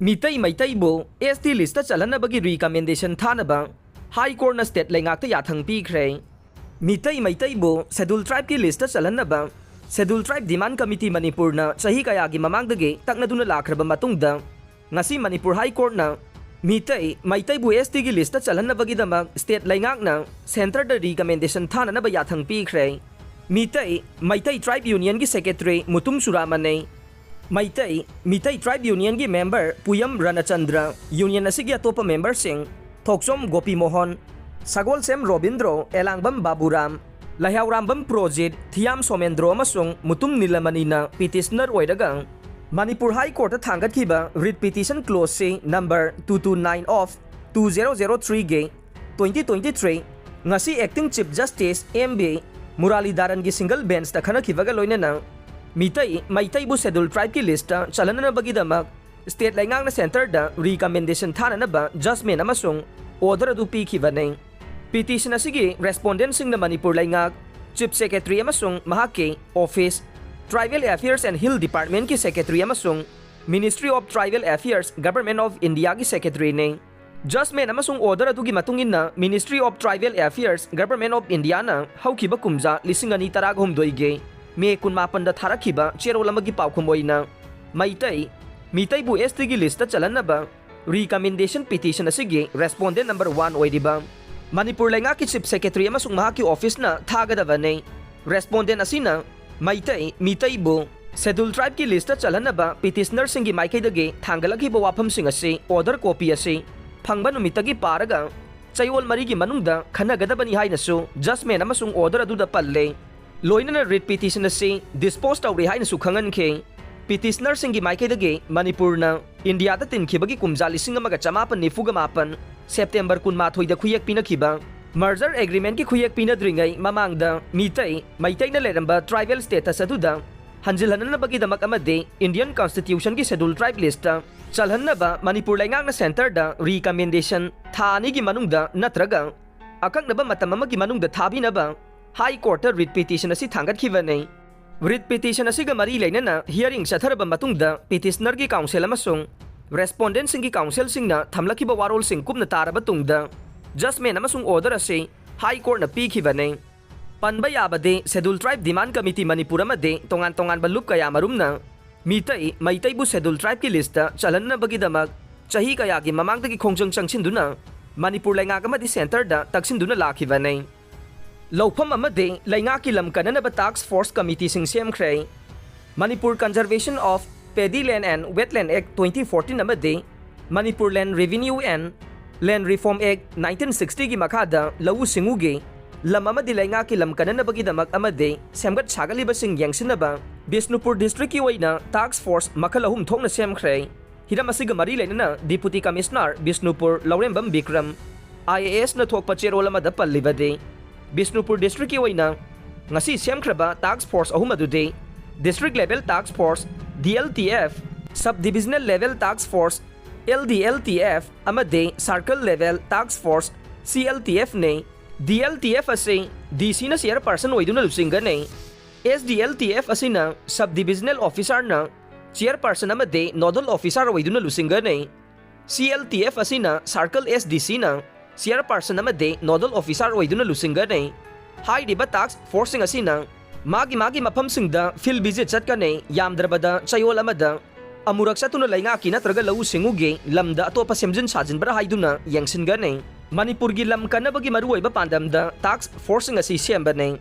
Meetei Meitei bu ST list Chalhannabagi recommendation Thanaba High Court na state Leingakta Yathang Pikhre. Meetei Meitei bu schedule tribe ki list Chalhannaba schedule tribe demand committee Manipur na sahi kayagi mamangdagi taknaduna lakraba matungda ngasi Manipur High Court na Meetei Meitei bu ST ki list Chalhannabagi damag state Leingakna center da recommendation Thanaba Yathang Pikhre. Meitei tribe union ki secretary Mutum Suramane Meitei tribe union ki member Puyam Ranachandra union asigi atopa member sing Thoksom Gopi Mohan Sagol Sem Robindro Elangbam Baburam Lahyawrambam Projit Thiam Somendro amasung Mutum Nilamanina petitioner oiragang Manipur High Court thangatkiba writ petition clause se number 229 of 2003 ge 2023 ngasi acting chief justice MB Muralidharan ki single bench ta khanakibaga loinana Meitei bu schedule tribe ki list Chalhannabagi damak state Leingakna center da recommendation thananaba judgment amasung order adu pikibane. Petition asigi respondent sing na Manipur Leingak chief secretary amasung mahake office Tribal Affairs and Hill Department ki secretary amasung Ministry of Tribal Affairs Government of India ki secretary ne. Judgment amasung order adu gi matungin na Ministry of Tribal Affairs Government of India na haukiba kumja 2023 ge May kunmapan da tharakiba cherolamagi paukumoina Meitei bu ST gi list Chalhannaba recommendation petition asigi respondent number 1 oidiba Manipur Leingak ki chief secretary amasung mahaki office na thagadaba ne. Respondent asina Meitei bu schedule tribe ki list Chalhannaba petitioner singi maikei dage thangalagiba wafam sing ase order copy ase phangba numitagi paraga chayol mari gi manungda khanagadabani hainasu judgment amasung order aduda palle loinana writ petition ase dispose tawri hainasu khanganke petitioner singi maikei dage Manipur na India da tinkibagi kumja 1998 September 18 da khuyak pinakiba merger agreement ki khuyak pinadringai mamangda Meitei na leramba tribal status aduda Hanjilhanabagi damak amade Indian Constitution ki schedule tribe list Chalhannaba Manipur Leingakna center da recommendation thani gi manungda natraga akaknaba matam amagi manungda thabinaba High Court writ petition asi thangatkibane. Writ petition asiga mari leinana hearing satharaba matungda petitioner ki counsel amasung respondent singi counsel singna thamlakiba warol sing kumna taraba tungda judgment amasung order ase High Court na pikibane. Panba yabade schedule tribe demand committee Manipur amade tongan balup kaya marumna Meitei bu schedule tribe ki list Chalhannabagi damak chahi kaya gi mamangdagi khongjang changchinduna Manipur Leingak amadi center da taksinduna lakhibane. Lawpham amade Leingak ki lam kananaba task force committee sing semkhre. Manipur Conservation of Paddy Land and Wetland Act 2014 amade Manipur Land Revenue and Land Reform Act 1960 gi makhada lawu singuge lam amadi Leingak ki lam kananabagi damak amade semgat sagaliba sing yangsinaba Bishnupur district ki oina task force makhalahum thokna semkhre. Hiram asiga mari leinana deputy commissioner Bishnupur Laurembam Bikram IAS na thokpa cherol amada pallibade Bishnupur district ki oina ngasi semkhraba task force ahum adude district level task force DLTF subdivisional level task force LDLTF amade circle level task force CLTF ne. DLTF ase DC na chairperson oiduna lusinga ne. SDLTF asina subdivisional officer na chairperson amade nodal officer oiduna lusinga ne. CLTF asina circle SDC na chairperson amade nodal officer oiduna lusinga ne. High diba task forcing asina magi mafam singda field visit chatkane yamdrabada chayol amada amurak satuna Leingaki natraga lawu singuge lamda atopa semjin sajinbra haiduna yangsinga ne. Manipur gi lam kanabagi maruoiba pandamda task forcing asi sembane